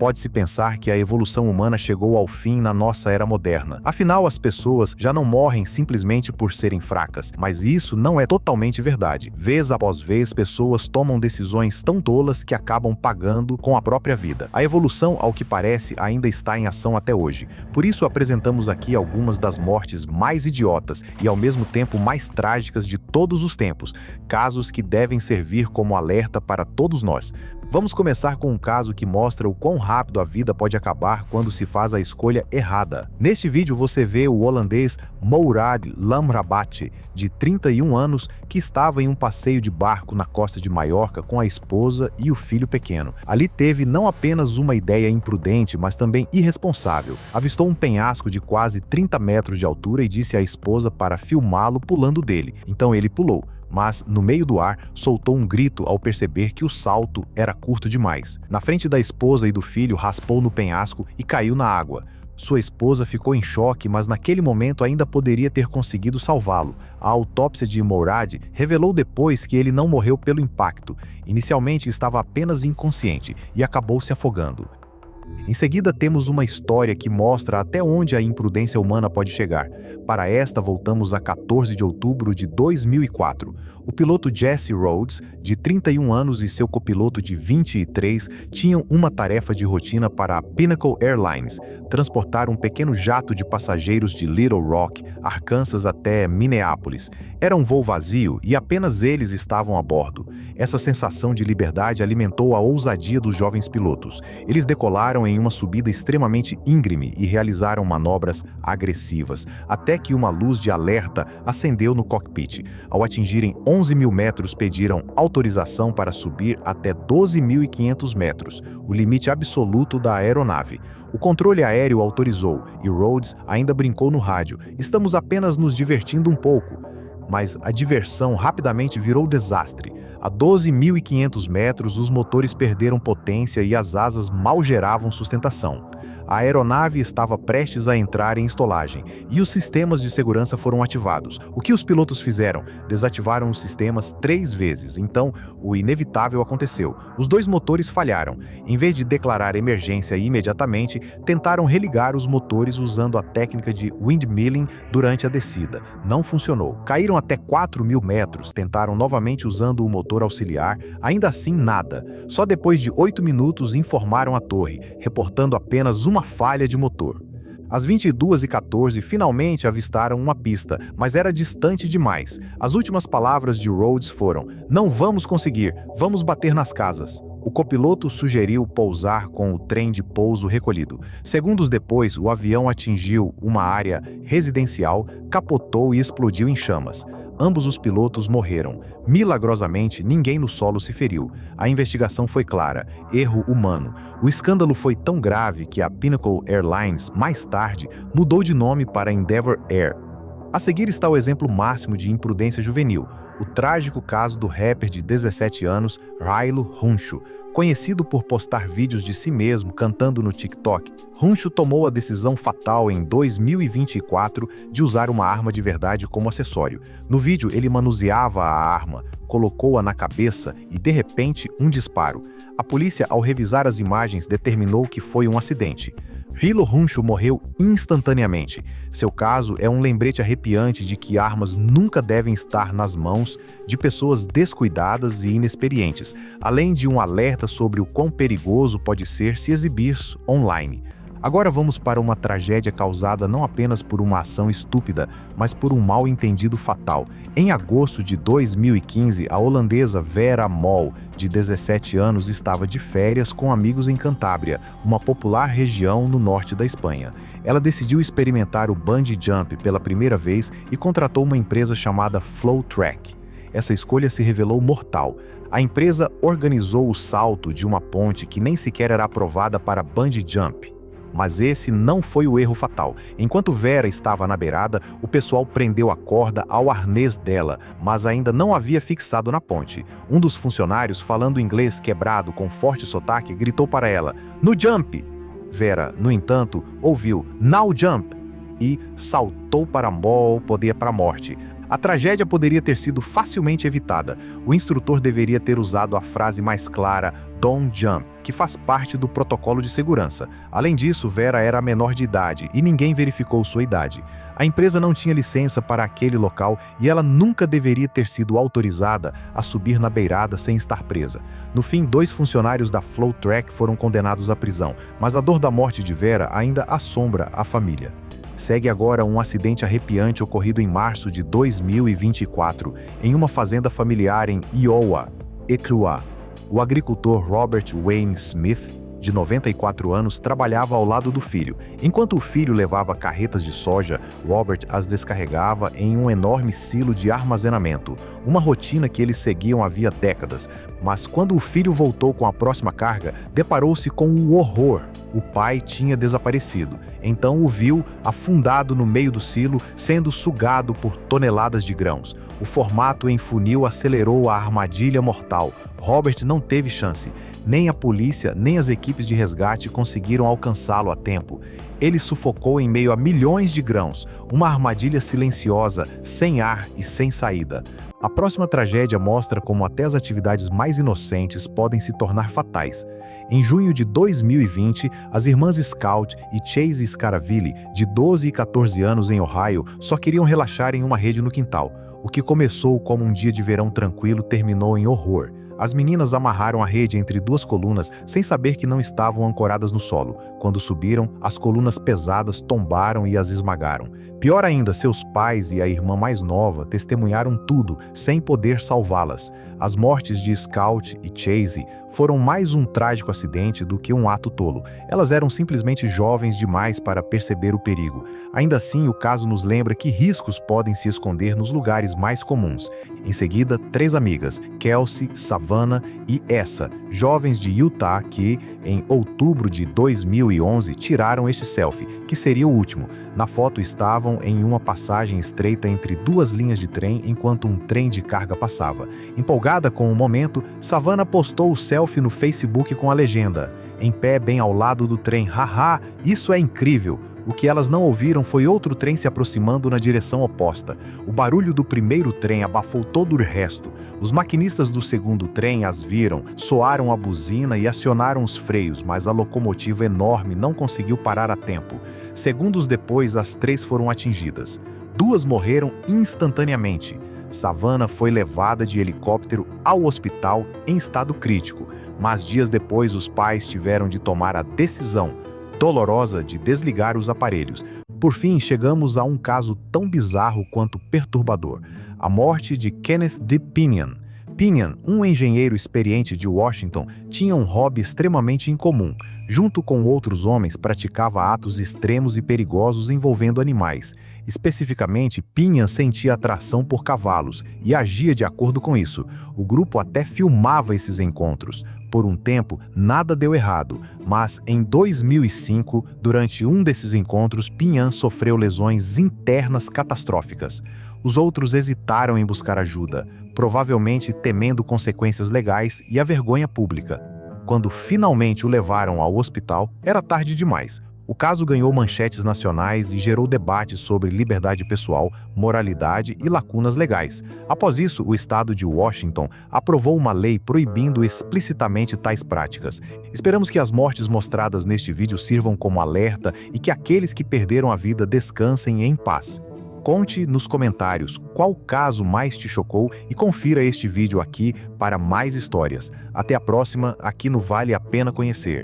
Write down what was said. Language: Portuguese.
Pode-se pensar que a evolução humana chegou ao fim na nossa era moderna. Afinal, as pessoas já não morrem simplesmente por serem fracas, mas isso não é totalmente verdade. Vez após vez, pessoas tomam decisões tão tolas que acabam pagando com a própria vida. A evolução, ao que parece, ainda está em ação até hoje. Por isso, apresentamos aqui algumas das mortes mais idiotas e, ao mesmo tempo, mais trágicas de todos os tempos, casos que devem servir como alerta para todos nós. Vamos começar com um caso que mostra o quão rápido a vida pode acabar quando se faz a escolha errada. Neste vídeo você vê o holandês Mourad Lamrabat, de 31 anos, que estava em um passeio de barco na costa de Maiorca com a esposa e o filho pequeno. Ali teve não apenas uma ideia imprudente, mas também irresponsável. Avistou um penhasco de quase 30 metros de altura e disse à esposa para filmá-lo pulando dele. Então ele pulou, mas, no meio do ar, soltou um grito ao perceber que o salto era curto demais. Na frente da esposa e do filho, raspou no penhasco e caiu na água. Sua esposa ficou em choque, mas naquele momento ainda poderia ter conseguido salvá-lo. A autópsia de Mourad revelou depois que ele não morreu pelo impacto. Inicialmente estava apenas inconsciente e acabou se afogando. Em seguida, temos uma história que mostra até onde a imprudência humana pode chegar. Para esta, voltamos a 14 de outubro de 2004. O piloto Jesse Rhodes, de 31 anos, e seu copiloto de 23 tinham uma tarefa de rotina para a Pinnacle Airlines: transportar um pequeno jato de passageiros de Little Rock, Arkansas, até Minneapolis. Era um voo vazio e apenas eles estavam a bordo. Essa sensação de liberdade alimentou a ousadia dos jovens pilotos. Eles decolaram em uma subida extremamente íngreme e realizaram manobras agressivas, até que uma luz de alerta acendeu no cockpit. Ao atingirem 11 mil metros, pediram autorização para subir até 12.500 metros, o limite absoluto da aeronave. O controle aéreo autorizou e Rhodes ainda brincou no rádio: "Estamos apenas nos divertindo um pouco." Mas a diversão rapidamente virou desastre. A 12.500 metros, os motores perderam potência e as asas mal geravam sustentação. A aeronave estava prestes a entrar em estolagem e os sistemas de segurança foram ativados. O que os pilotos fizeram? Desativaram os sistemas 3 vezes. Então, o inevitável aconteceu. Os 2 motores falharam. Em vez de declarar emergência imediatamente, tentaram religar os motores usando a técnica de windmilling durante a descida. Não funcionou. Caíram até 4.000 metros, tentaram novamente usando o motor auxiliar. Ainda assim, nada. Só depois de 8 minutos informaram a torre, reportando apenas uma falha de motor. Às 22h14, finalmente avistaram uma pista, mas era distante demais. As últimas palavras de Rhodes foram: "Não vamos conseguir, vamos bater nas casas." O copiloto sugeriu pousar com o trem de pouso recolhido. Segundos depois, o avião atingiu uma área residencial, capotou e explodiu em chamas. Ambos os pilotos morreram. Milagrosamente, ninguém no solo se feriu. A investigação foi clara: erro humano. O escândalo foi tão grave que a Pinnacle Airlines, mais tarde, mudou de nome para Endeavour Air. A seguir está o exemplo máximo de imprudência juvenil: o trágico caso do rapper de 17 anos, Rilo Huncho. Conhecido por postar vídeos de si mesmo cantando no TikTok, Huncho tomou a decisão fatal em 2024 de usar uma arma de verdade como acessório. No vídeo, ele manuseava a arma, colocou-a na cabeça e, de repente, um disparo. A polícia, ao revisar as imagens, determinou que foi um acidente. Rilo Huncho morreu instantaneamente. Seu caso é um lembrete arrepiante de que armas nunca devem estar nas mãos de pessoas descuidadas e inexperientes, além de um alerta sobre o quão perigoso pode ser se exibir online. Agora vamos para uma tragédia causada não apenas por uma ação estúpida, mas por um mal-entendido fatal. Em agosto de 2015, a holandesa Vera Mol, de 17 anos, estava de férias com amigos em Cantábria, uma popular região no norte da Espanha. Ela decidiu experimentar o bungee jump pela primeira vez e contratou uma empresa chamada Flow Track. Essa escolha se revelou mortal. A empresa organizou o salto de uma ponte que nem sequer era aprovada para bungee jump. Mas esse não foi o erro fatal. Enquanto Vera estava na beirada, o pessoal prendeu a corda ao arnês dela, mas ainda não havia fixado na ponte. Um dos funcionários, falando inglês quebrado com forte sotaque, gritou para ela: "No jump!" Vera, no entanto, ouviu "Now jump!" e saltou para a morte. A tragédia poderia ter sido facilmente evitada. O instrutor deveria ter usado a frase mais clara "Don't jump", que faz parte do protocolo de segurança. Além disso, Vera era menor de idade e ninguém verificou sua idade. A empresa não tinha licença para aquele local e ela nunca deveria ter sido autorizada a subir na beirada sem estar presa. No fim, 2 funcionários da Flow Track foram condenados à prisão, mas a dor da morte de Vera ainda assombra a família. Segue agora um acidente arrepiante ocorrido em março de 2024, em uma fazenda familiar em Iowa, Equa. O agricultor Robert Wayne Smith, de 94 anos, trabalhava ao lado do filho. Enquanto o filho levava carretas de soja, Robert as descarregava em um enorme silo de armazenamento, uma rotina que eles seguiam havia décadas. Mas quando o filho voltou com a próxima carga, deparou-se com o horror. O pai tinha desaparecido. Então o viu afundado no meio do silo, sendo sugado por toneladas de grãos. O formato em funil acelerou a armadilha mortal. Robert não teve chance. Nem a polícia, nem as equipes de resgate conseguiram alcançá-lo a tempo. Ele sufocou em meio a milhões de grãos, uma armadilha silenciosa, sem ar e sem saída. A próxima tragédia mostra como até as atividades mais inocentes podem se tornar fatais. Em junho de 2020, as irmãs Scout e Chase Scaraville, de 12 e 14 anos em Ohio, só queriam relaxar em uma rede no quintal. O que começou como um dia de verão tranquilo terminou em horror. As meninas amarraram a rede entre 2 colunas sem saber que não estavam ancoradas no solo. Quando subiram, as colunas pesadas tombaram e as esmagaram. Pior ainda, seus pais e a irmã mais nova testemunharam tudo, sem poder salvá-las. As mortes de Scout e Chase foram mais um trágico acidente do que um ato tolo. Elas eram simplesmente jovens demais para perceber o perigo. Ainda assim, o caso nos lembra que riscos podem se esconder nos lugares mais comuns. Em seguida, 3 amigas, Kelsey, Savannah e Essa, jovens de Utah que, em outubro de 2011, tiraram este selfie, que seria o último. Na foto estavam em uma passagem estreita entre 2 linhas de trem enquanto um trem de carga passava. Empolgada com o momento, Savannah postou o selfie no Facebook com a legenda: "Em pé bem ao lado do trem, haha, isso é incrível!" O que elas não ouviram foi outro trem se aproximando na direção oposta. O barulho do primeiro trem abafou todo o resto. Os maquinistas do segundo trem as viram, soaram a buzina e acionaram os freios, mas a locomotiva enorme não conseguiu parar a tempo. Segundos depois, as 3 foram atingidas. 2 morreram instantaneamente. Savannah foi levada de helicóptero ao hospital em estado crítico, mas dias depois os pais tiveram de tomar a decisão dolorosa de desligar os aparelhos. Por fim, chegamos a um caso tão bizarro quanto perturbador: a morte de Kenneth D. Pinion. Pinion, um engenheiro experiente de Washington, tinha um hobby extremamente incomum. Junto com outros homens, praticava atos extremos e perigosos envolvendo animais. Especificamente, Pinion sentia atração por cavalos e agia de acordo com isso. O grupo até filmava esses encontros. Por um tempo, nada deu errado, mas em 2005, durante um desses encontros, Pinion sofreu lesões internas catastróficas. Os outros hesitaram em buscar ajuda, provavelmente temendo consequências legais e a vergonha pública. Quando finalmente o levaram ao hospital, era tarde demais. O caso ganhou manchetes nacionais e gerou debates sobre liberdade pessoal, moralidade e lacunas legais. Após isso, o estado de Washington aprovou uma lei proibindo explicitamente tais práticas. Esperamos que as mortes mostradas neste vídeo sirvam como alerta e que aqueles que perderam a vida descansem em paz. Conte nos comentários qual caso mais te chocou e confira este vídeo aqui para mais histórias. Até a próxima, aqui no Vale a Pena Conhecer.